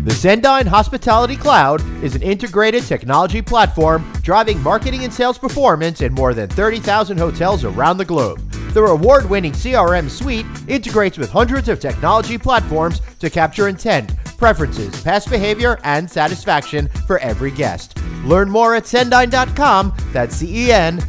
The Cendyn Hospitality Cloud is an integrated technology platform driving marketing and sales performance in more than 30,000 hotels around the globe. The award-winning CRM suite integrates with hundreds of technology platforms to capture intent, preferences, past behavior, and satisfaction for every guest. Learn more at cendyn.com. That's CENDYN.com.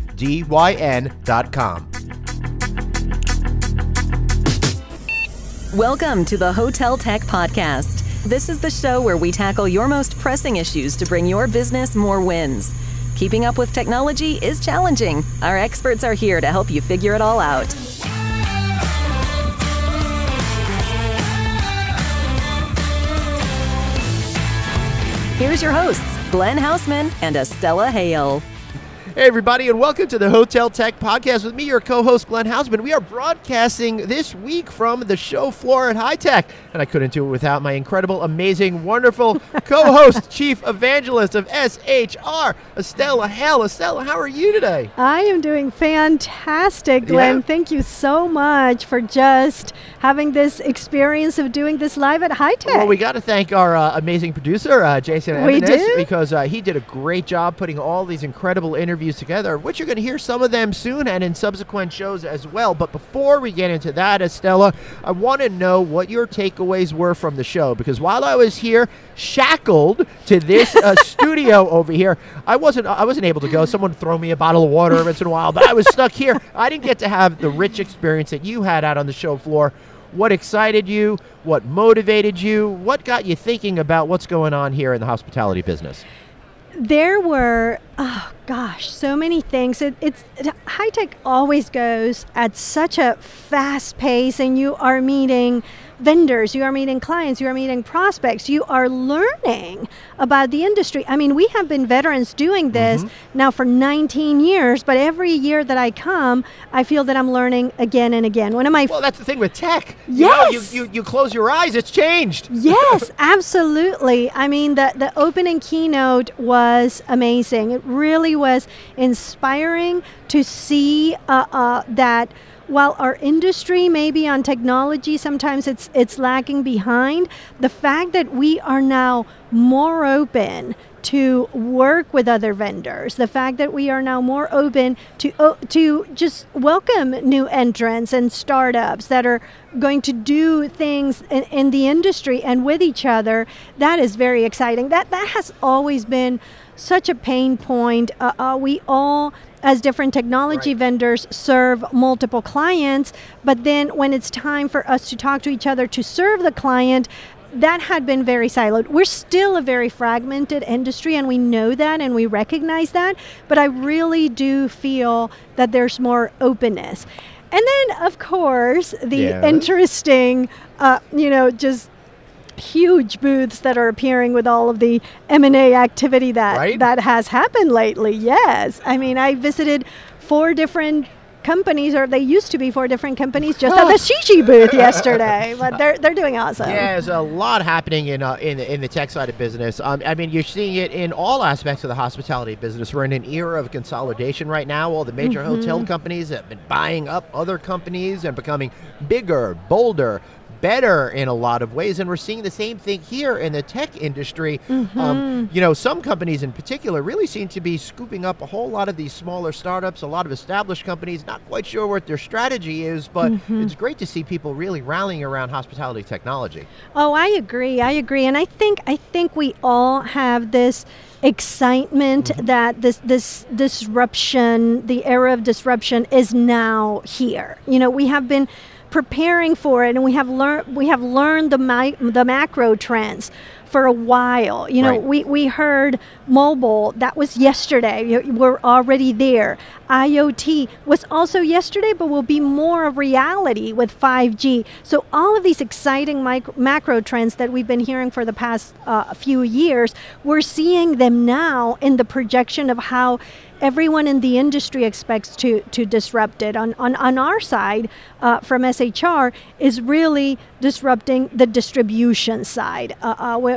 Welcome to the Hotel Tech Podcast. This is the show where we tackle your most pressing issues to bring your business more wins. Keeping up with technology is challenging. Our experts are here to help you figure it all out. Here's your hosts, Glenn Haussman and Estella Hale. Hey everybody, and welcome to the Hotel Tech Podcast with me, your co-host Glenn Haussman. We are broadcasting this week from the show floor at HITEC, and I couldn't do it without my incredible, amazing, wonderful co-host, Chief Evangelist of SHR, Estella Hale. Estella, how are you today? I am doing fantastic, Glenn. Yeah. Thank you so much for just having this experience of doing this live at HITEC. Well, we got to thank our amazing producer, Jason We Bennett, do? because he did a great job putting all these incredible interviews together, which you're going to hear some of them soon and in subsequent shows as well. But before we get into that, Estella, I want to know what your takeaways were from the show, because while I was here shackled to this studio over here, I wasn't able to go. Someone would throw me a bottle of water once in a while, but I was stuck here. I didn't get to have the rich experience that you had out on the show floor. What excited you? What motivated you? What got you thinking about what's going on here in the hospitality business? There were, oh gosh, so many things. HITEC always goes at such a fast pace, and you are meeting vendors, you are meeting clients, you are meeting prospects, you are learning about the industry. I mean, we have been veterans doing this now for 19 years, but every year that I come, I feel that I'm learning again and again. Well, that's the thing with tech. Yes. You close your eyes, it's changed. Yes, absolutely. I mean, the opening keynote was amazing. It really was inspiring to see that while our industry maybe on technology, sometimes it's lagging behind, the fact that we are now more open to work with other vendors, the fact that we are now more open to just welcome new entrants and startups that are going to do things in the industry and with each other, that is very exciting. That has always been such a pain point. We all, as different technology vendors, serve multiple clients, but then when it's time for us to talk to each other to serve the client, that had been very siloed. We're still a very fragmented industry, and we know that and we recognize that, but I really do feel that there's more openness. And then, of course, the interesting, just huge booths that are appearing with all of the M&A activity that has happened lately. Yes. I mean, I visited 4 different companies, or they used to be 4 different companies just at the Shishi booth yesterday, but they're doing awesome. Yeah, there's a lot happening in the tech side of business. I mean, you're seeing it in all aspects of the hospitality business. We're in an era of consolidation right now. All the major hotel companies have been buying up other companies and becoming bigger, bolder, better in a lot of ways, and we're seeing the same thing here in the tech industry. Some companies in particular really seem to be scooping up a whole lot of these smaller startups, a lot of established companies, not quite sure what their strategy is, but it's great to see people really rallying around hospitality technology. Oh, I agree, and I think we all have this excitement that this disruption, the era of disruption, is now here. We have been preparing for it, and we have learned the macro trends for a while. We heard mobile, that was yesterday. We're already there. IoT was also yesterday, but will be more a reality with 5G. So all of these exciting macro trends that we've been hearing for the past few years, we're seeing them now in the projection of how everyone in the industry expects to disrupt it. On our side, from SHR, is really disrupting the distribution side.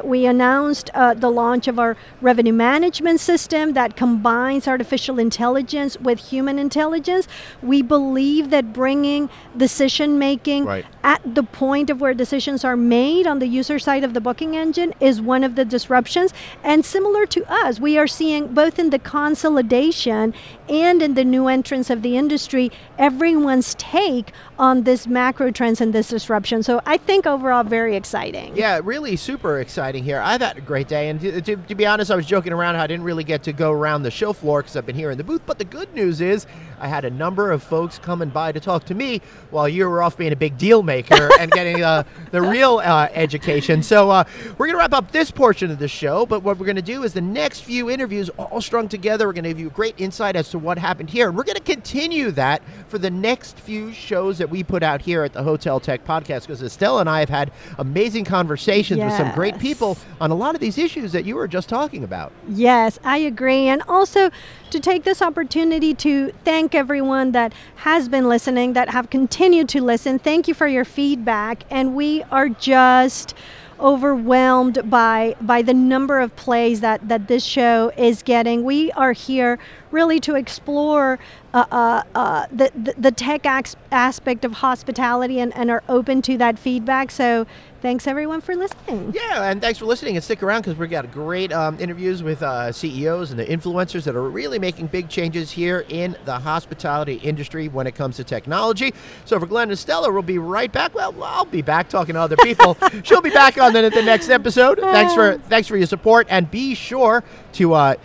We announced the launch of our revenue management system that combines artificial intelligence with human intelligence. We believe that bringing decision making at the point of where decisions are made on the user side of the booking engine is one of the disruptions. And similar to us, we are seeing both in the consolidation and in the new entrance of the industry, everyone's take on this macro trends and this disruption. So I think overall very exciting. Yeah, really super exciting here. I've had a great day, and to be honest, I was joking around how I didn't really get to go around the show floor because I've been here in the booth, but the good news is I had a number of folks coming by to talk to me while you were off being a big deal maker and getting the real education. So we're going to wrap up this portion of the show, but what we're going to do is the next few interviews all strung together. We're going to give you great insight as to what happened here, and we're going to continue that for the next few shows that we put out here at the Hotel Tech Podcast, because Estella and I have had amazing conversations with some great people on a lot of these issues that you were just talking about. Yes, I agree. And also to take this opportunity to thank everyone that has been listening, that have continued to listen. Thank you for your feedback. And we are just overwhelmed by the number of plays that this show is getting. We are here really to explore the tech aspect of hospitality and are open to that feedback. So thanks everyone for listening. Yeah, and thanks for listening, and stick around because we've got great interviews with CEOs and the influencers that are really making big changes here in the hospitality industry when it comes to technology. So for Glenn and Estella, we'll be right back. Well, I'll be back talking to other people. She'll be back on the next episode. Thanks for your support, and be sure to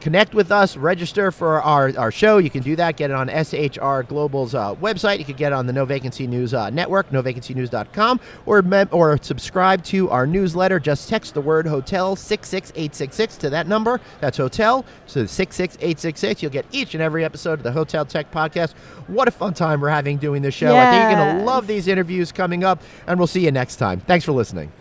connect with us, register for our show. You can do that. Get it on SHR Global's website. You can get it on the No Vacancy News network, novacancynews.com, or subscribe to our newsletter. Just text the word hotel 66866 to that number. That's hotel, so 66866. You'll get each and every episode of the Hotel Tech Podcast. What a fun time we're having doing this show. Yes. I think you're going to love these interviews coming up, and we'll see you next time. Thanks for listening.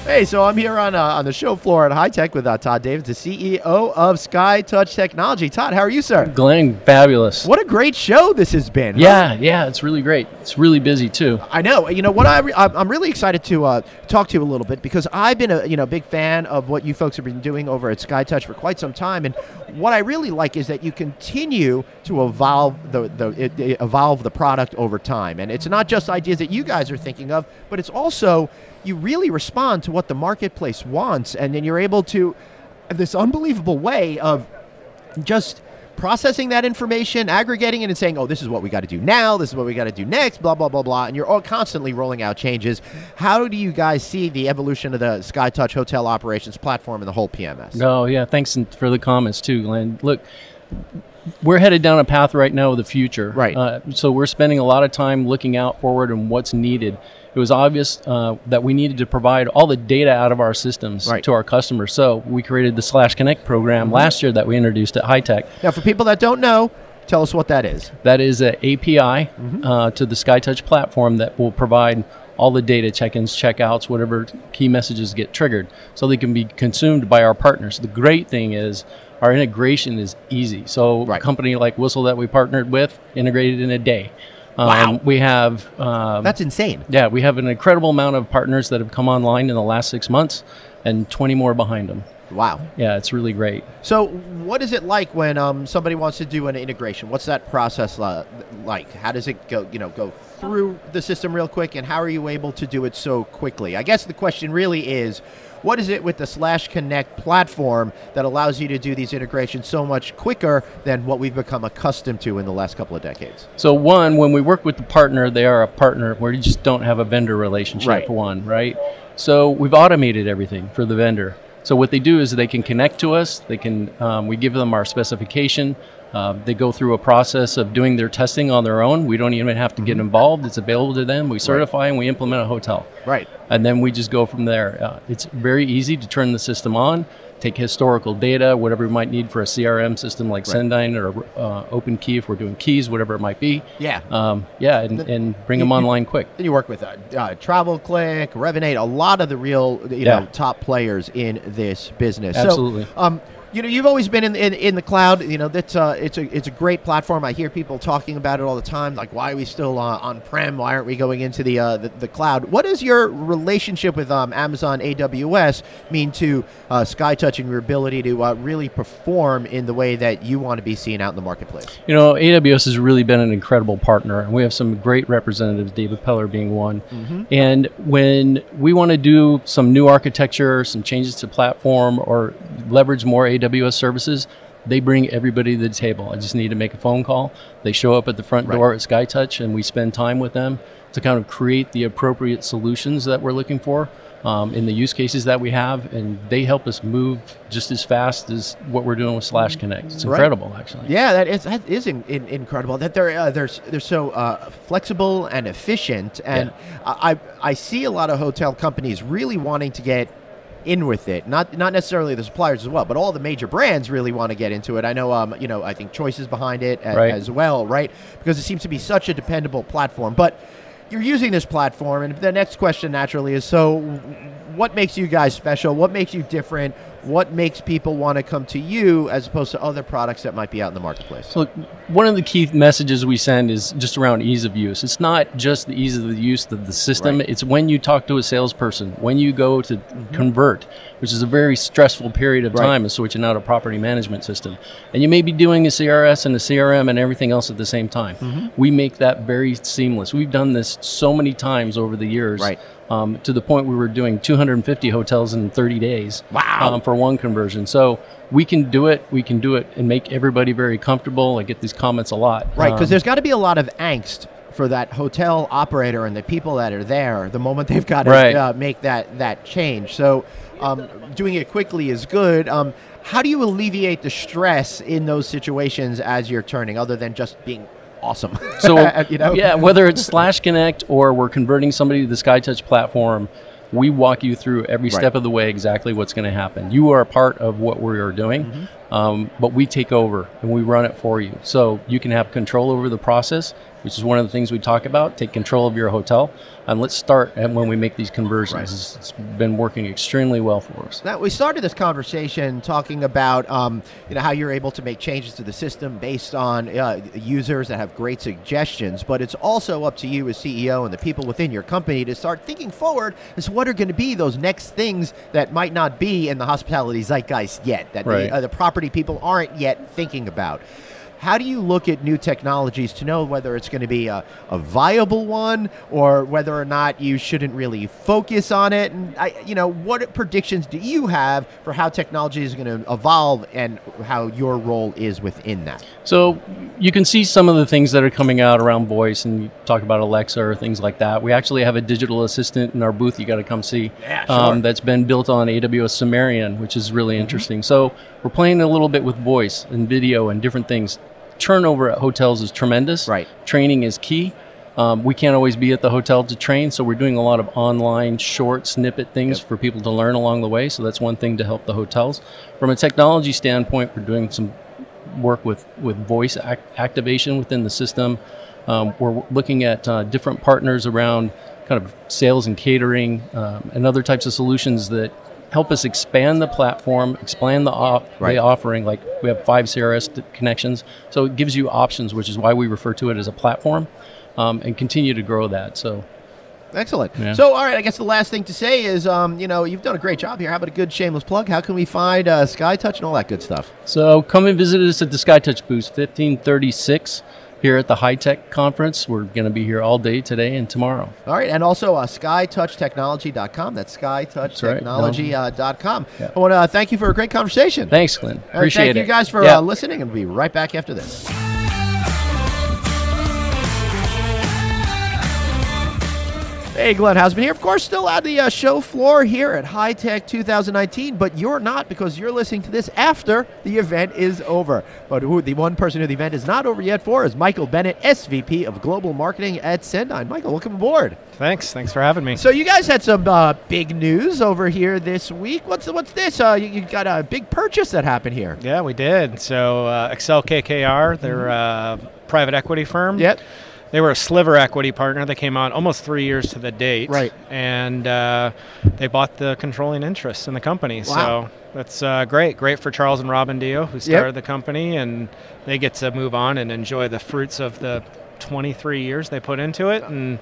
Hey, so I'm here on the show floor at HITEC with Todd Davis, the CEO of SkyTouch Technology. Todd, how are you, sir? Glenn, fabulous. What a great show this has been. Yeah, it's really great. It's really busy too. I know. You know what? I'm really excited to talk to you a little bit because I've been a big fan of what you folks have been doing over at SkyTouch for quite some time, and what I really like is that you continue to evolve the product over time, and it's not just ideas that you guys are thinking of, but it's also you really respond to what the marketplace wants, and then you're able to have this unbelievable way of just processing that information, aggregating it, and saying, oh, this is what we got to do now, this is what we got to do next, blah, blah, blah, blah, and you're all constantly rolling out changes. How do you guys see the evolution of the SkyTouch hotel operations platform and the whole PMS? Oh, yeah, thanks for the comments too, Glenn. Look, we're headed down a path right now of the future. Right. So we're spending a lot of time looking out forward and what's needed. It was obvious that we needed to provide all the data out of our systems to our customers. So we created the /Connect program last year that we introduced at HITEC. Now, for people that don't know, tell us what that is. That is an API to the SkyTouch platform that will provide all the data, check-ins, checkouts, whatever key messages get triggered, so they can be consumed by our partners. The great thing is our integration is easy. So a company like Whistle that we partnered with integrated in a day. Wow. We have... that's insane. Yeah, we have an incredible amount of partners that have come online in the last 6 months and 20 more behind them. Wow. Yeah, it's really great. So what is it like when somebody wants to do an integration? What's that process like? How does it go through the system real quick, and how are you able to do it so quickly? I guess the question really is, what is it with the /Connect platform that allows you to do these integrations so much quicker than what we've become accustomed to in the last couple of decades? So one, when we work with the partner, they are a partner where you just don't have a vendor relationship, right? So we've automated everything for the vendor. So what they do is they can connect to us. They can, we give them our specification. They go through a process of doing their testing on their own. We don't even have to get involved. It's available to them. We certify and we implement a hotel. Right. And then we just go from there. It's very easy to turn the system on. take historical data, whatever we might need for a CRM system like Cendyn or Open Key if we're doing keys, whatever it might be. And bring them online quick. You work with TravelClick, Revenate, a lot of the real top players in this business. Absolutely. So, you've always been in the cloud. That's it's a great platform. I hear people talking about it all the time. Like, why are we still on-prem? Why aren't we going into the cloud? What does your relationship with Amazon AWS mean to SkyTouch and your ability to really perform in the way that you want to be seen out in the marketplace? AWS has really been an incredible partner, and we have some great representatives, David Peller being one. And when we want to do some new architecture, some changes to platform, or leverage more AWS services, they bring everybody to the table. I just need to make a phone call. They show up at the front door at SkyTouch, and we spend time with them to kind of create the appropriate solutions that we're looking for in the use cases that we have, and they help us move just as fast as what we're doing with /Connect. It's incredible, actually. Yeah, that is incredible. That they're so flexible and efficient, and I see a lot of hotel companies really wanting to get in with it, not necessarily the suppliers as well, but all the major brands really want to get into it. I know, I think Choice is behind it as well, right? Because it seems to be such a dependable platform. But you're using this platform, and the next question naturally is, so what makes you guys special? What makes you different? What makes people want to come to you as opposed to other products that might be out in the marketplace? So one of the key messages we send is just around ease of use. It's not just the ease of the use of the system. It's when you talk to a salesperson, when you go to convert, which is a very stressful period of time of switching out a property management system. And you may be doing a CRS and a CRM and everything else at the same time. We make that very seamless. We've done this so many times over the years. To the point we were doing 250 hotels in 30 days for one conversion. So we can do it. We can do it and make everybody very comfortable. I get these comments a lot. Right, because there's got to be a lot of angst for that hotel operator and the people that are there the moment they've got to make that change. So doing it quickly is good. How do you alleviate the stress in those situations as you're turning, other than just being awesome? So, whether it's /Connect or we're converting somebody to the SkyTouch platform, we walk you through every step of the way exactly what's going to happen. You are a part of what we are doing, but we take over and we run it for you. So you can have control over the process, which is one of the things we talk about. Take control of your hotel. And let's start when we make these conversions. It's been working extremely well for us. Now, we started this conversation talking about how you're able to make changes to the system based on users that have great suggestions, but it's also up to you as CEO and the people within your company to start thinking forward as what are going to be those next things that might not be in the hospitality zeitgeist yet, that the property people aren't yet thinking about. How do you look at new technologies to know whether it's going to be a viable one or whether or not you shouldn't really focus on it? And what predictions do you have for how technology is going to evolve and how your role is within that? So you can see some of the things that are coming out around voice, and you talk about Alexa or things like that. We actually have a digital assistant in our booth you got to come see that's been built on AWS Sumerian, which is really interesting. So we're playing a little bit with voice and video and different things. Turnover at hotels is tremendous. Training is key. We can't always be at the hotel to train, so we're doing a lot of online short snippet things for people to learn along the way. So that's one thing to help the hotels. From a technology standpoint, we're doing some work with voice activation within the system. We're looking at different partners around kind of sales and catering and other types of solutions that help us expand the platform, expand the offering. Like we have 5 CRS connections, so it gives you options, which is why we refer to it as a platform, and continue to grow that. So, excellent. Yeah. So, all right, I guess the last thing to say is, you've done a great job here. How about a good shameless plug? How can we find SkyTouch and all that good stuff? So, come and visit us at the SkyTouch booth, 1536. Here at the HITEC conference. We're going to be here all day today and tomorrow. All right, and also SkyTouchTechnology.com. That's SkyTouchTechnology.com. I want to thank you for a great conversation. Thanks, Glenn. Appreciate it. Thank you guys for listening, and we'll be right back after this. Hey, Glenn Haussman here. Of course, still at the show floor here at HITEC 2019, but you're not because you're listening to this after the event is over. But the one person who the event is not over yet for is Michael Bennett, SVP of Global Marketing at Cendyn. Michael, welcome aboard. Thanks for having me. So you guys had some big news over here this week. What's this? You got a big purchase that happened here. Yeah, we did. So Excel KKR, they're a private equity firm. Yep. They were a sliver equity partner that came on almost 3 years to the date. Right. And they bought the controlling interest in the company. Wow. So that's great. Great for Charles and Robin Dio, who started the company, and they get to move on and enjoy the fruits of the 23 years they put into it. And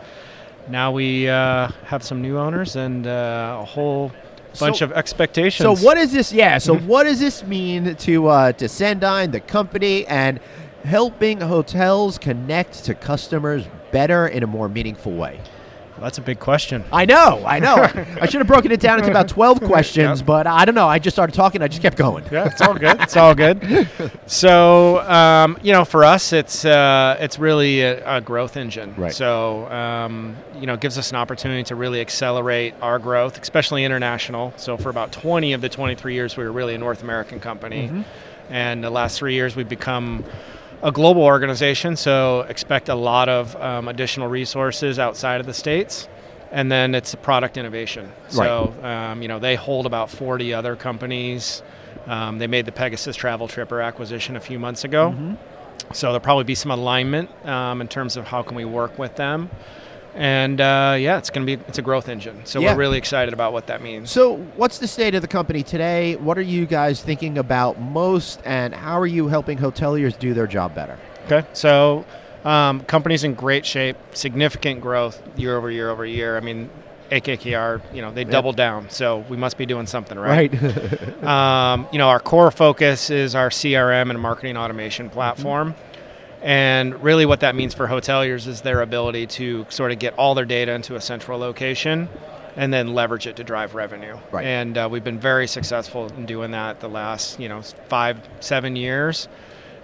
now we have some new owners and a whole bunch of expectations. So what is this? Yeah. So what does this mean to Cendyn, the company, and helping hotels connect to customers better in a more meaningful way? Well, that's a big question. I know. I should have broken it down into about 12 questions, but I don't know. I just started talking. I just kept going. Yeah, it's all good. It's all good. So, for us, it's really a growth engine. Right. So, it gives us an opportunity to really accelerate our growth, especially international. So for about 20 of the 23 years, we were really a North American company. And the last 3 years, we've become a global organization, so expect a lot of additional resources outside of the States. And then it's product innovation. So, they hold about 40 other companies. They made the Pegasus Travel Tripper acquisition a few months ago. So there'll probably be some alignment in terms of how can we work with them. And it's a growth engine. So we're really excited about what that means. So what's the state of the company today? What are you guys thinking about most, and how are you helping hoteliers do their job better? Okay. So company's in great shape, significant growth year over year over year. I mean, AKKR, they doubled down, so we must be doing something right. Our core focus is our CRM and marketing automation platform. And really what that means for hoteliers is their ability to sort of get all their data into a central location and then leverage it to drive revenue. Right. And we've been very successful in doing that the last 5-7 years.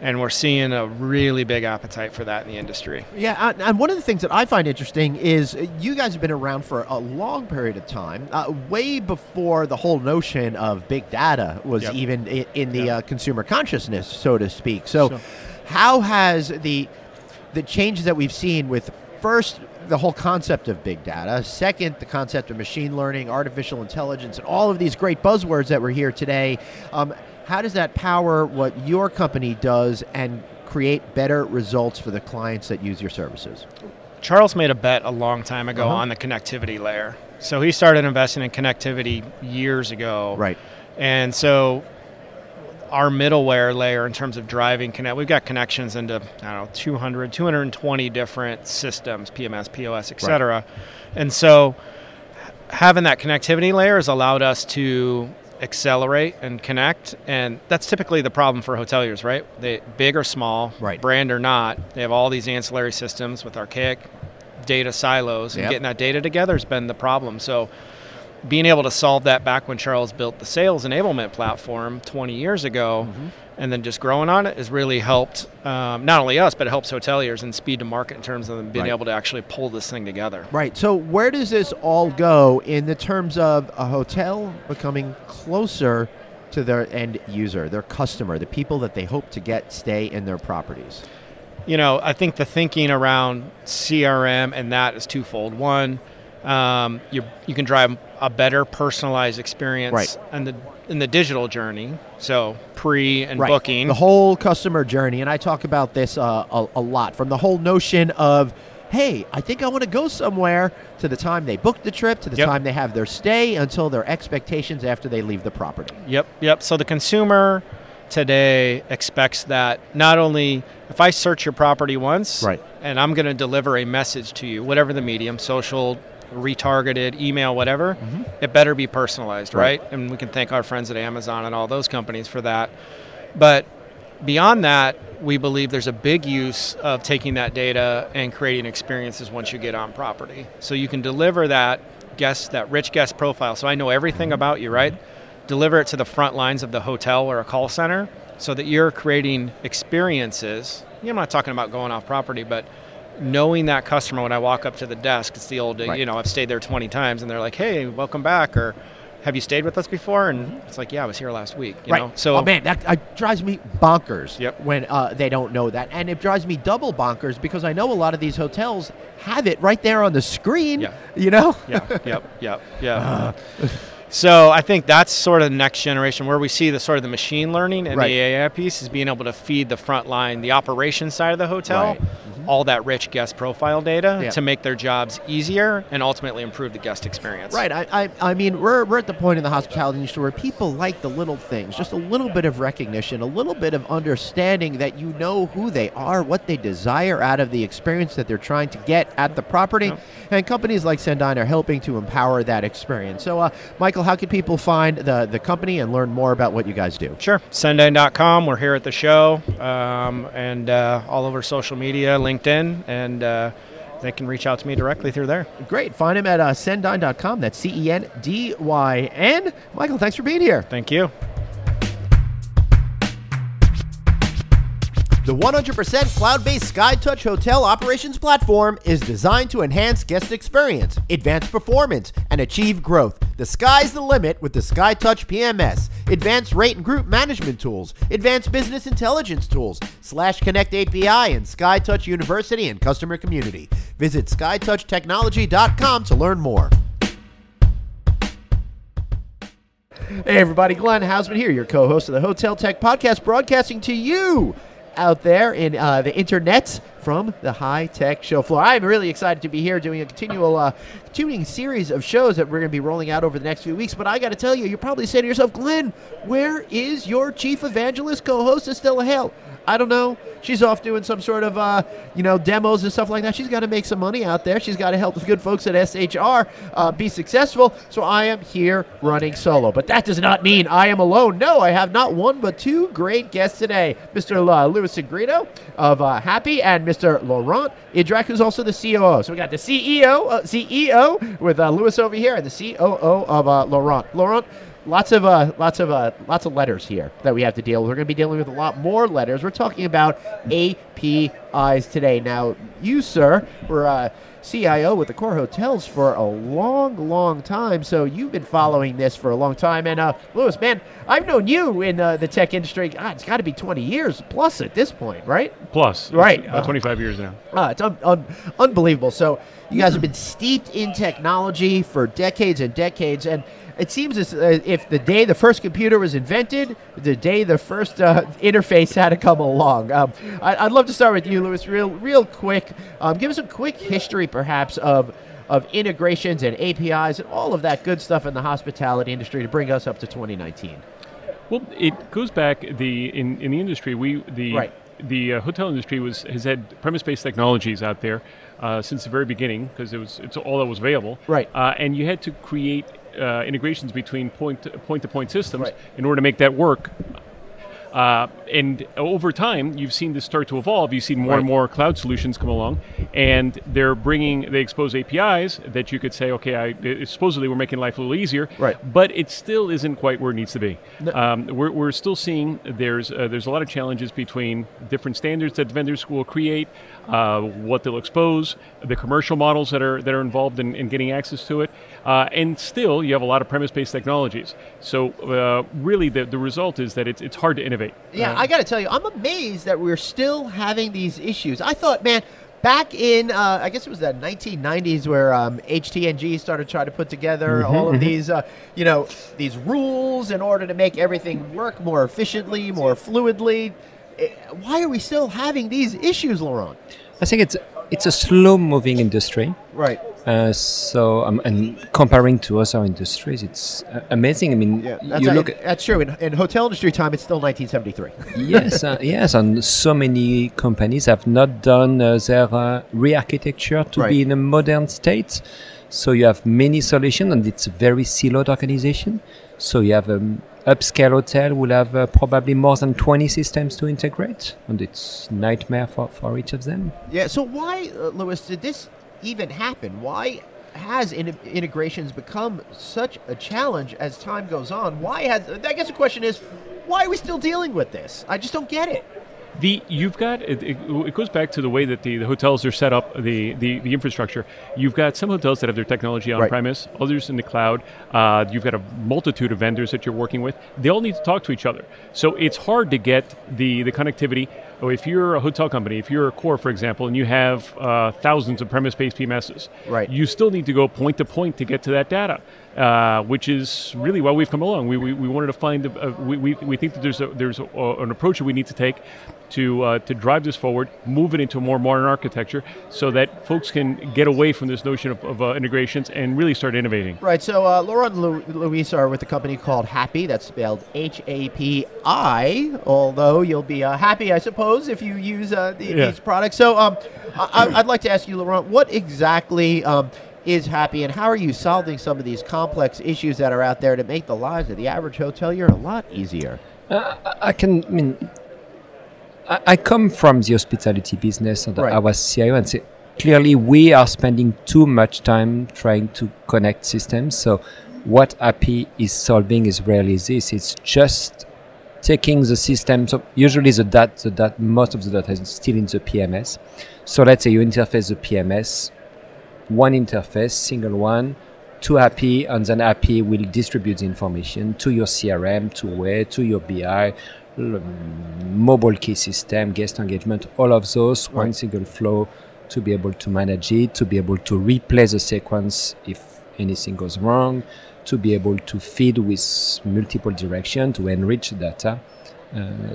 And we're seeing a really big appetite for that in the industry. Yeah, and one of the things that I find interesting is you guys have been around for a long period of time, way before the whole notion of big data was even in the consumer consciousness, so to speak. So how has the changes that we've seen with, first, the whole concept of big data, second, the concept of machine learning, artificial intelligence, and all of these great buzzwords that we're here today, how does that power what your company does and create better results for the clients that use your services? Charles made a bet a long time ago on the connectivity layer. So he started investing in connectivity years ago. Right. And so our middleware layer in terms of driving we've got connections into 220 different systems, PMS, POS, et cetera. Right. And so having that connectivity layer has allowed us to accelerate and connect, and that's typically the problem for hoteliers, right? They big or small, brand or not, they have all these ancillary systems with archaic data silos, and getting that data together has been the problem. So being able to solve that back when Charles built the sales enablement platform 20 years ago, and then just growing on it has really helped not only us, but it helps hoteliers and speed to market in terms of them being able to actually pull this thing together. Right. So where does this all go in the terms of a hotel becoming closer to their end user, their customer, the people that they hope to stay in their properties? I think the thinking around CRM and that is twofold. One, you can drive a better personalized experience in the digital journey, so pre and booking. The whole customer journey, and I talk about this a lot, from the whole notion of, hey, I think I want to go somewhere, to the time they book the trip, to the time they have their stay, until their expectations after they leave the property. Yep. So the consumer today expects that not only if I search your property once, and I'm going to deliver a message to you, whatever the medium, social, retargeted, email, whatever, it better be personalized, right? And we can thank our friends at Amazon and all those companies for that. But beyond that, we believe there's a big use of taking that data and creating experiences once you get on property. So you can deliver that rich guest profile. So I know everything about you, right? Deliver it to the front lines of the hotel or a call center so that you're creating experiences. I'm not talking about going off property, but knowing that customer when I walk up to the desk, it's the old, I've stayed there 20 times, and they're like, hey, welcome back, or have you stayed with us before? And it's like, yeah, I was here last week. You know? So, man, that drives me bonkers Yep. when they don't know that. And it drives me double bonkers because I know a lot of these hotels have it right there on the screen, you know? Yeah. So I think that's sort of the next generation where we see the sort of the machine learning and the AI piece is being able to feed the front line, the operation side of the hotel, all that rich guest profile data to make their jobs easier and ultimately improve the guest experience. Right. I mean, we're at the point in the hospitality industry where people like the little things, just a little bit of recognition, a little bit of understanding that you know who they are, what they desire out of the experience that they're trying to get at the property. Yep. And companies like Cendyn are helping to empower that experience. So, Michael, how can people find the company and learn more about what you guys do? Sure. Cendyn.com. We're here at the show and all over social media, LinkedIn, and they can reach out to me directly through there. Great. Find him at Cendyn.com. That's CENDYN. Michael, thanks for being here. Thank you. The 100% cloud-based SkyTouch hotel operations platform is designed to enhance guest experience, advance performance, and achieve growth. The sky's the limit with the SkyTouch PMS, advanced rate and group management tools, advanced business intelligence tools, /Connect API, and SkyTouch University and customer community. Visit SkyTouchTechnology.com to learn more. Hey everybody, Glenn Haussman here, your co-host of the Hotel Tech Podcast, broadcasting to you out there in the internet from the HITEC show floor. I'm really excited to be here doing a continuing series of shows that we're going to be rolling out over the next few weeks. But I got to tell you, you're probably saying to yourself, Glenn, where is your chief evangelist co-host, Estella Hale? I don't know. She's off doing some sort of, demos and stuff like that. She's got to make some money out there. She's got to help the good folks at SHR be successful. So I am here running solo. But that does not mean I am alone. No, I have not one but two great guests today. Mr. Louis Segredo of Happy and Mr. Laurent Idrac, who's also the COO. So we got the CEO with Louis over here and the COO of Laurent. Laurent, lots of letters here that we have to deal with. We're going to be dealing with a lot more letters. We're talking about APIs today. Now, you, sir, were CIO with the Core Hotels for a long, long time, so you've been following this for a long time. And, Louis, man, I've known you in the tech industry, it's got to be 20 years plus at this point, right? Plus. Right. About 25 years now. It's unbelievable. So you guys have been steeped in technology for decades and decades, and it seems as if the day the first computer was invented, the day the first interface had to come along. I'd love to start with you, Louis, real quick. Give us a quick history, perhaps, of integrations and APIs and all of that good stuff in the hospitality industry to bring us up to 2019. Well, it goes back in the industry. The hotel industry has had premise-based technologies out there since the very beginning because it's all that was available. Right. And you had to create integrations between point-to-point systems in order to make that work. And over time, you've seen this start to evolve. You've seen more and more cloud solutions come along, and they expose APIs that you could say, okay, supposedly we're making life a little easier, but it still isn't quite where it needs to be. We're still seeing there's a lot of challenges between different standards that vendors will create, what they'll expose, the commercial models that are involved in getting access to it, and still you have a lot of premise-based technologies. So really the result is that it's hard to innovate. Yeah, I got to tell you, I'm amazed that we're still having these issues. I thought, man, back in, I guess it was the 1990s where HTNG started trying to put together all of these, these rules in order to make everything work more efficiently, more fluidly. Why are we still having these issues, Laurent? I think it's a slow-moving industry. Right. And comparing to other industries, it's amazing. I mean, that's true. In hotel industry time, it's still 1973. Yes, and so many companies have not done their re-architecture to be in a modern state. So you have many solutions, and it's a very siloed organization. So you have upscale hotel will have probably more than 20 systems to integrate, and it's nightmare for each of them. Yeah. So why, Louis, did this even happen? Why has integrations become such a challenge as time goes on? I guess the question is, why are we still dealing with this? I just don't get it. You've got it goes back to the way that the hotels are set up, the infrastructure. You've got some hotels that have their technology on premise, others in the cloud. You've got a multitude of vendors that you're working with. They all need to talk to each other. So it's hard to get the connectivity. Or if you're a hotel company, if you're a core, for example, and you have thousands of premise-based PMSs, you still need to go point to point to get to that data, which is really why we've come along. We wanted to find we think that there's an approach that we need to take to drive this forward, move it into a more modern architecture, so that folks can get away from this notion of integrations and really start innovating. Right. So Laurent and Luis are with a company called Happy. That's spelled HAPI. Although you'll be happy, I suppose, if you use these products. So I'd like to ask you, Laurent, what exactly is Happy, and how are you solving some of these complex issues that are out there to make the lives of the average hotelier a lot easier? I come from the hospitality business, and I was CIO, and say, clearly we are spending too much time trying to connect systems. So what Happy is solving is rarely this. It's just taking the system. So usually most of the data is still in the PMS. So let's say you interface the PMS, one interface, single one, to Happy, and then Happy will distribute the information to your CRM, to your BI, mobile key system, guest engagement, all of those, one single flow to be able to manage it, to be able to replay the sequence if anything goes wrong, to be able to feed with multiple directions to enrich data,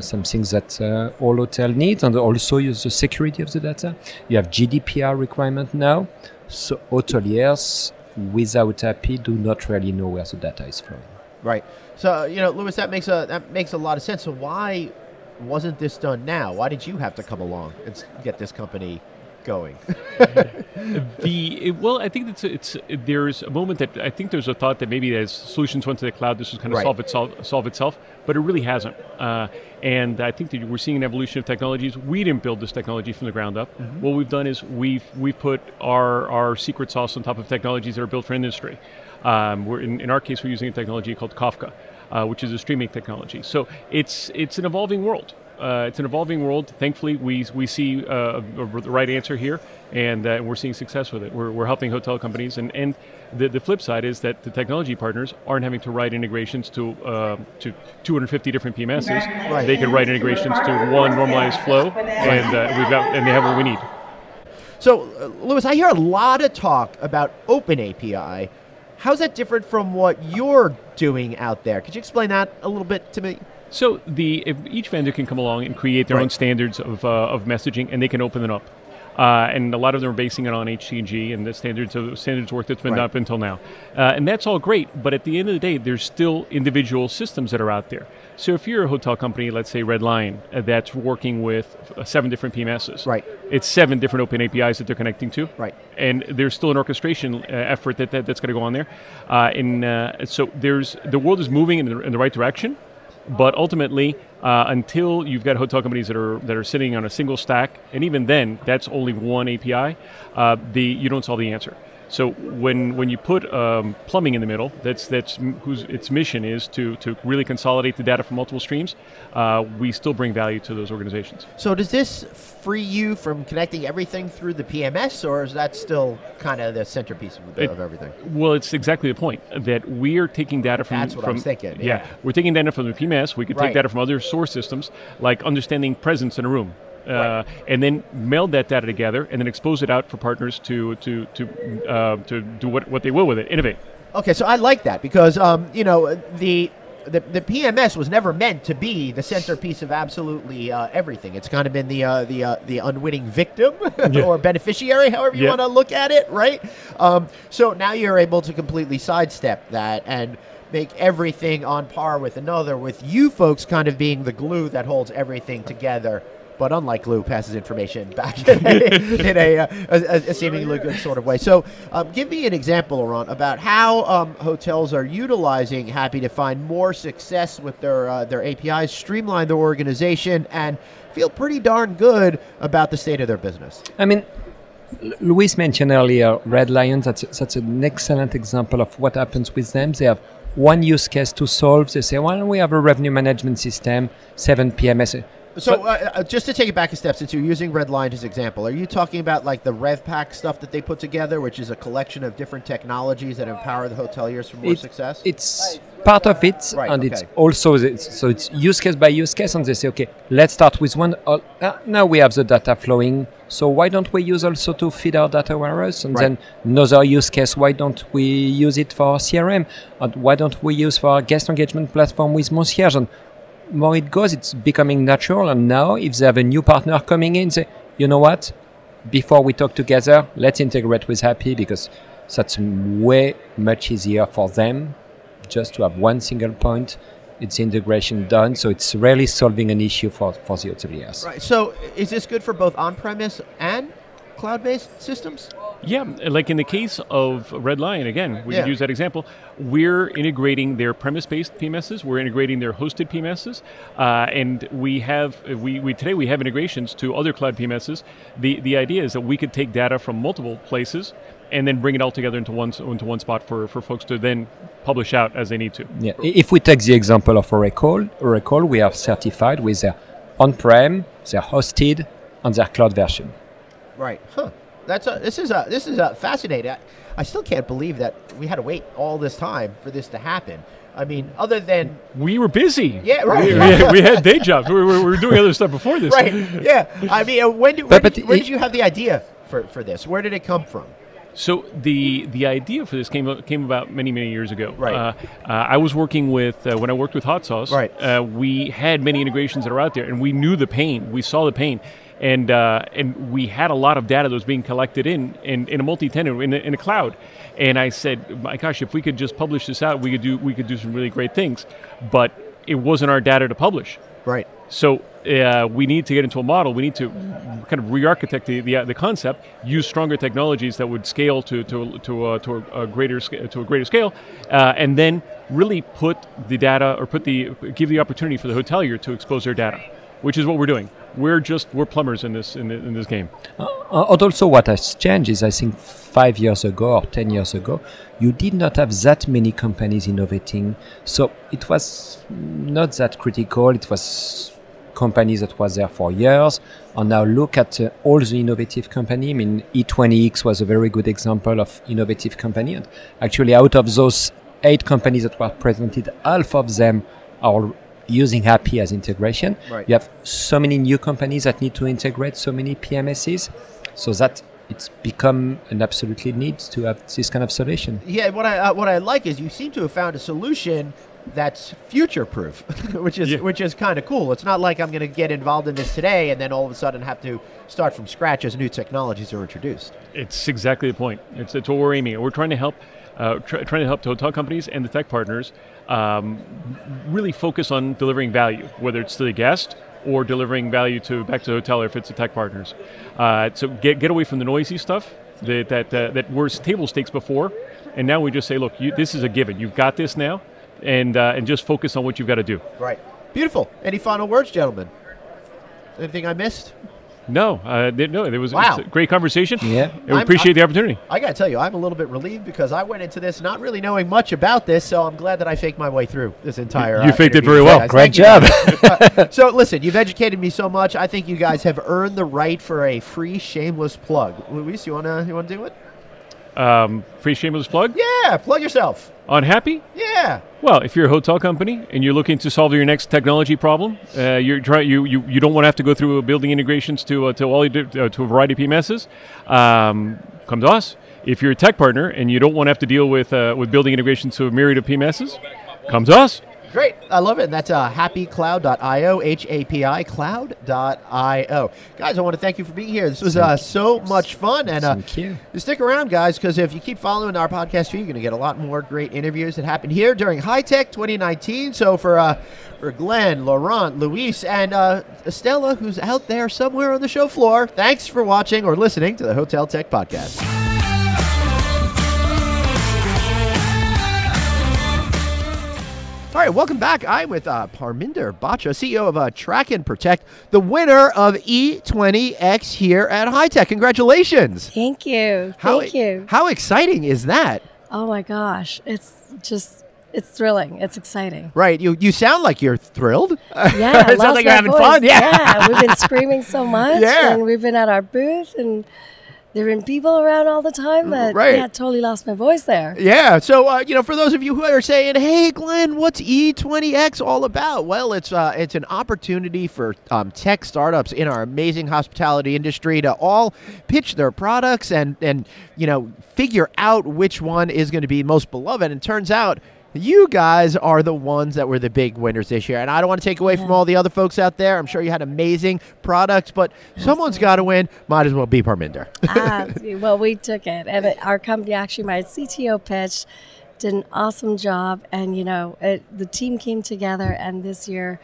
some things that all hotel needs, and also use the security of the data. You have GDPR requirement now, so hoteliers without Happy do not really know where the data is flowing. Right. So, Luis, that makes a lot of sense. So why wasn't this done now? Why did you have to come along and get this company going? Well, I think there's a moment that I think there's a thought that maybe as solutions went to the cloud, this was kind of solve itself, but it really hasn't. And I think that we're seeing an evolution of technologies. We didn't build this technology from the ground up. Mm-hmm. What we've done is we've put our secret sauce on top of technologies that are built for industry. In our case, we're using a technology called Kafka, which is a streaming technology. So it's an evolving world. It's an evolving world. Thankfully, we see the right answer here, and we're seeing success with it. We're helping hotel companies, and the flip side is that the technology partners aren't having to write integrations to 250 different PMSs. Right. They can write integrations to one normalized flow, and they have what we need. So, Luis, I hear a lot of talk about Open API. How's that different from what you're doing out there? Could you explain that a little bit to me? So each vendor can come along and create their own standards of messaging, and they can open it up. And a lot of them are basing it on HCG and the standards work that's been done up until now. And that's all great, but at the end of the day, there's still individual systems that are out there. So if you're a hotel company, let's say Red Lion, that's working with 7 different PMSs. Right. It's 7 different open APIs that they're connecting to. Right. And there's still an orchestration effort that's going to go on there. So the world is moving in the right direction. But ultimately, until you've got hotel companies that are sitting on a single stack, and even then, that's only one API, you don't solve the answer. So when you put plumbing in the middle, that's whose its mission is to really consolidate the data from multiple streams. We still bring value to those organizations. So does this free you from connecting everything through the PMS, or is that still kind of the centerpiece of everything? Well, it's exactly the point that we are taking data from. That's what I was thinking. Yeah, we're taking data from the PMS. We could take data from other source systems, like understanding presence in a room. And then meld that data together, and then expose it out for partners to do what they will with it, innovate. Okay, so I like that because the PMS was never meant to be the centerpiece of absolutely everything. It's kind of been the unwitting victim or beneficiary, however you want to look at it, right? So now you're able to completely sidestep that and make everything on par with another, with you folks kind of being the glue that holds everything together. But unlike glue, passes information back in a seemingly good sort of way. So give me an example, Laurent, about how hotels are utilizing Happy to find more success with their APIs, streamline their organization, and feel pretty darn good about the state of their business. I mean, Luis mentioned earlier Red Lion. That's an excellent example of what happens with them. They have one use case to solve. They say, well, we have a revenue management system, 7 PMS. So just to take it back a step, since you're using Redline as an example, are you talking about like the RevPack stuff that they put together, which is a collection of different technologies that empower the hoteliers for more success? It's part of it, and it's also it's use case by use case, and they say, okay, let's start with one. Now we have the data flowing, so why don't we use also to feed our data warehouse? And then another use case, why don't we use it for CRM? And why don't we use for our guest engagement platform with Concierge? And more it goes, it's becoming natural. And now, if they have a new partner coming in, say, you know what? Before we talk together, let's integrate with Happy, because that's way much easier for them just to have one single point. It's integration done, so it's really solving an issue for the hoteliers. Right. So, is this good for both on-premise and cloud-based systems? Yeah, like in the case of Redline, again, we could use that example. We're integrating their premise-based PMSs. We're integrating their hosted PMSs, and we today we have integrations to other cloud PMSs. The idea is that we could take data from multiple places and then bring it all together into one spot for folks to then publish out as they need to. Yeah. If we take the example of Oracle, we are certified with their on-prem, their hosted, and their cloud version. Right. Huh. This is fascinating. I still can't believe that we had to wait all this time for this to happen. I mean, other than we were busy. Yeah, right. We had day jobs. We were doing other stuff before this. Right. Yeah. I mean, when did you have the idea for this? Where did it come from? So the idea for this came about many years ago. Right. I was working with when I worked with Hot Sauce. Right. We had many integrations that are out there, and we knew the pain. We saw the pain, and we had a lot of data that was being collected in a multi-tenant in a cloud. And I said, my gosh, if we could just publish this out, we could do some really great things. But it wasn't our data to publish. Right. So we need to get into a model. We need to kind of re-architect the concept, use stronger technologies that would scale to a greater scale, and then really put the data or give the opportunity for the hotelier to expose their data, which is what we're doing. We're plumbers in this game. And also, what has changed is, I think 5 years ago or 10 years ago, you did not have that many companies innovating, so it was not that critical. It was companies that was there for years, and now look at all the innovative company. I mean, E20X was a very good example of innovative company, and actually out of those 8 companies that were presented, half of them are using Happy as integration. Right. You have so many new companies that need to integrate so many PMSs, so that it's become an absolutely need to have this kind of solution. Yeah, what I like is you seem to have found a solution that's future-proof, which is kind of cool. It's not like I'm going to get involved in this today and then all of a sudden have to start from scratch as new technologies are introduced. It's exactly the point. It's what we're aiming at. We're trying to help the hotel companies and the tech partners really focus on delivering value, whether it's to the guest or delivering value back to the hotel if it's the tech partners. So get away from the noisy stuff that were table stakes before, and now we just say, look, this is a given. You've got this now. And just focus on what you've got to do. Right. Beautiful. Any final words, gentlemen? Anything I missed? No. There was a great conversation. Yeah. And we appreciate the opportunity. I got to tell you, I'm a little bit relieved because I went into this not really knowing much about this, so I'm glad that I faked my way through this entire You faked interview. it very well. Guys. Great job. So listen, you've educated me so much. I think you guys have earned the right for a free shameless plug. Luis, you wanna do it? Free shameless plug? Yeah, plug yourself. On Happy? Yeah. Well, if you're a hotel company and you're looking to solve your next technology problem, you don't want to have to go through building integrations to a variety of PMSs. Come to us. If you're a tech partner and you don't want to have to deal with building integrations to a myriad of PMSs, come to us. Great. I love it. And that's happycloud.io, HAPI cloud.io. Guys, I want to thank you for being here. This was so much fun. And thank you. Stick around, guys, because if you keep following our podcast feed, you're going to get a lot more great interviews that happen here during HITEC 2019. So for Glenn, Laurent, Luis, and Estella, who's out there somewhere on the show floor, thanks for watching or listening to the Hotel Tech Podcast. All right, welcome back. I'm with Parminder Batra, CEO of TrakNProtect, the winner of E20X here at HITEC. Congratulations. Thank you. Thank you. How exciting is that? Oh my gosh. It's just it's thrilling. It's exciting. Right. You sound like you're thrilled. Yeah. It sounds like you're having fun. Yeah. We've been screaming so much. Yeah. And we've been at our booth, and there have been people around all the time that totally lost my voice there. Yeah. So, for those of you who are saying, hey, Glenn, what's E20X all about? Well, it's an opportunity for tech startups in our amazing hospitality industry to all pitch their products and figure out which one is going to be most beloved. And it turns out you guys are the ones that were the big winners this year. And I don't want to take away from all the other folks out there. I'm sure you had amazing products, but someone's got to win. Might as well be Parminder. Well, we took it. And our company, actually, my CTO pitched, did an awesome job. And, the team came together. And this year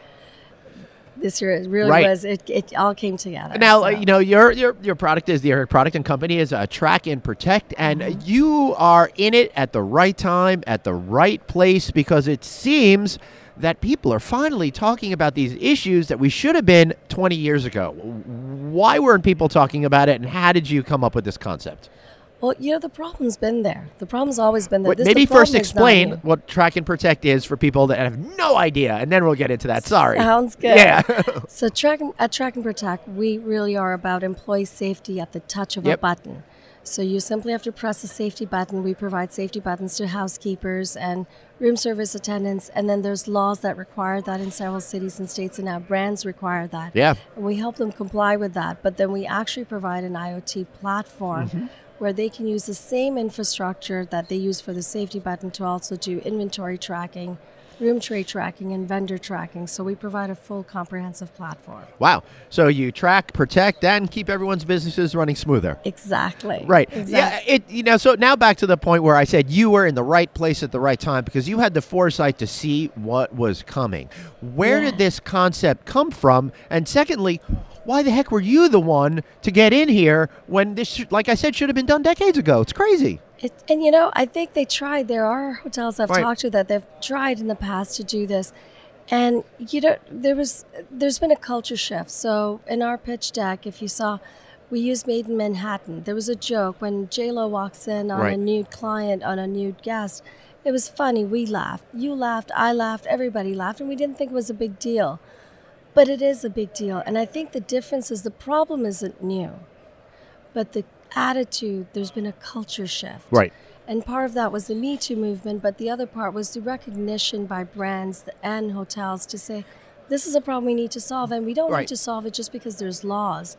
it really was. It all came together. Now, your product and company is TrakNProtect, and you are in it at the right time, at the right place, because it seems that people are finally talking about these issues that we should have been 20 years ago. Why weren't people talking about it, and how did you come up with this concept? Well, the problem's been there. The problem's always been there. Maybe first explain what TrakNProtect is for people that have no idea, and then we'll get into that. Sorry. Sounds good. Yeah. So at TrakNProtect, we really are about employee safety at the touch of a button. So you simply have to press a safety button. We provide safety buttons to housekeepers and room service attendants, and then there's laws that require that in several cities and states, and now brands require that. Yeah. And we help them comply with that, but then we actually provide an IoT platform where they can use the same infrastructure that they use for the safety button to also do inventory tracking, room tray tracking, and vendor tracking. So we provide a full comprehensive platform. Wow. So you track, protect, and keep everyone's businesses running smoother. Exactly. Right. Exactly. Yeah. So now back to the point where I said you were in the right place at the right time because you had the foresight to see what was coming. Where did this concept come from? And secondly, why the heck were you the one to get in here when this, like I said, should have been done decades ago? It's crazy. I think they tried. There are hotels I've talked to that they've tried in the past to do this. And, there's been a culture shift. So in our pitch deck, if you saw, we used Made in Manhattan. There was a joke when J-Lo walks in on a nude client, on a nude guest. It was funny. We laughed. You laughed. I laughed. Everybody laughed. And we didn't think it was a big deal. But it is a big deal. And I think the difference is the problem isn't new. But the attitude, there's been a culture shift. Right. And part of that was the Me Too movement, but the other part was the recognition by brands and hotels to say, this is a problem we need to solve, and we don't need to solve it just because there's laws.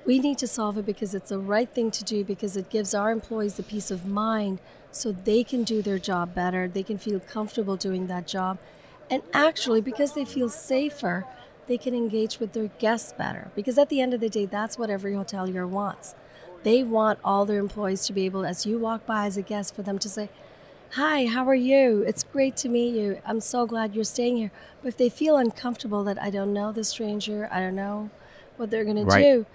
We need to solve it because it's the right thing to do, because it gives our employees the peace of mind so they can do their job better, they can feel comfortable doing that job, and actually, because they feel safer, they can engage with their guests better. Because at the end of the day, that's what every hotelier wants. They want all their employees to be able, as you walk by as a guest, for them to say, hi, how are you? It's great to meet you. I'm so glad you're staying here. But if they feel uncomfortable that I don't know the stranger, I don't know what they're going to do,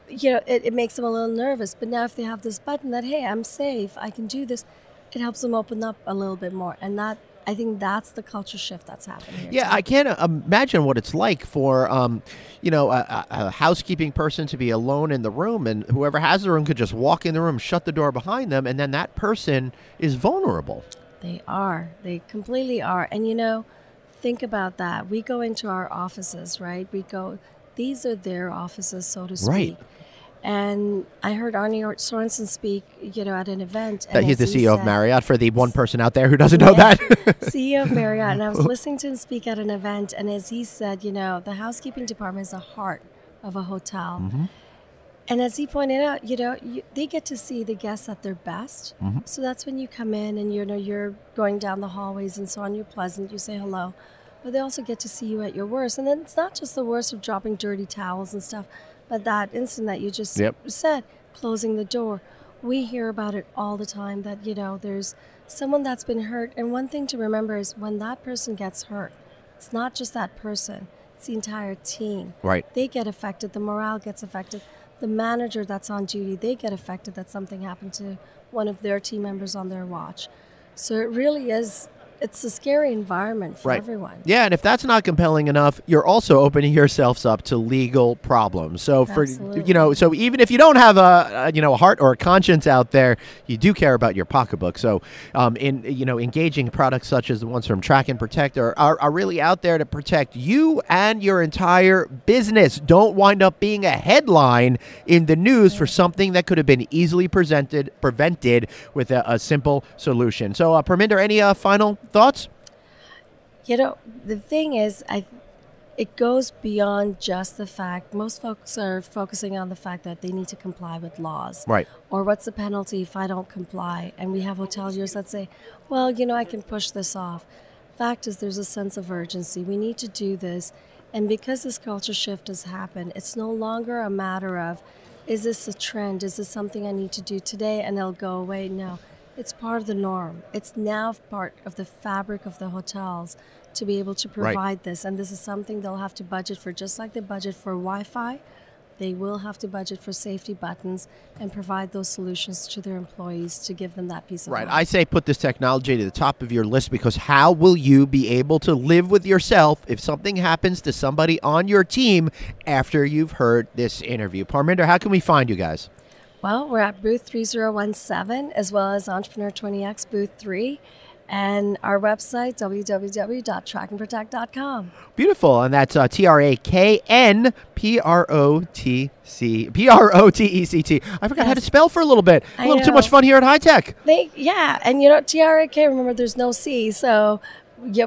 it makes them a little nervous. But now if they have this button that, hey, I'm safe, I can do this, it helps them open up a little bit more. And that, I think that's the culture shift that's happening here. Yeah, I can't imagine what it's like for, a housekeeping person to be alone in the room, and whoever has the room could just walk in the room, shut the door behind them, and then that person is vulnerable. They are. They completely are. And, think about that. We go into our offices, right? These are their offices, so to speak. Right. And I heard Arne Sorensen speak, at an event. And he's the CEO of Marriott, for the one person out there who doesn't know that. CEO of Marriott. And I was listening to him speak at an event, and as he said, the housekeeping department is the heart of a hotel. Mm-hmm. And as he pointed out, they get to see the guests at their best. Mm-hmm. So that's when you come in and, you're going down the hallways and so on, you're pleasant, you say hello. But they also get to see you at your worst. And then it's not just the worst of dropping dirty towels and stuff, but that instant that you just said, closing the door. We hear about it all the time that, there's someone that's been hurt. And one thing to remember is when that person gets hurt, it's not just that person, it's the entire team. Right. They get affected, the morale gets affected. The manager that's on duty, they get affected that something happened to one of their team members on their watch. So it really is, it's a scary environment for everyone. Yeah, and if that's not compelling enough, you're also opening yourselves up to legal problems. So for so even if you don't have a heart or a conscience out there, you do care about your pocketbook. So in engaging products such as the ones from TrakNProtect are really out there to protect you and your entire business. Don't wind up being a headline in the news for something that could have been easily prevented with a simple solution. So Parminder, any final thoughts? The thing is, it goes beyond just the fact. Most folks are focusing on the fact that they need to comply with laws. Right. Or what's the penalty if I don't comply? And we have hoteliers that say, well, I can push this off. Fact is, there's a sense of urgency. We need to do this. And because this culture shift has happened, it's no longer a matter of, is this a trend? Is this something I need to do today and it'll go away? No. It's part of the norm. It's now part of the fabric of the hotels to be able to provide this. And this is something they'll have to budget for, just like they budget for Wi-Fi. They will have to budget for safety buttons and provide those solutions to their employees to give them that peace of mind. I say put this technology to the top of your list, because how will you be able to live with yourself if something happens to somebody on your team after you've heard this interview? Parminder, how can we find you guys? Well, we're at booth 3017 as well as Entrepreneur 20X booth 3. And our website, www.TrakNProtect.com. Beautiful. And that's TrakNProtect. I forgot how to spell for a little bit. A little too much fun here at HITEC. And TRAK, remember, there's no C. So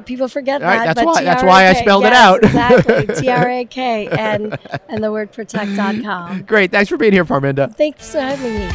people forget that. That's why I spelled it out. Exactly. TRAK and the word protect.com. Great. Thanks for being here, Parminder. Thanks for having me.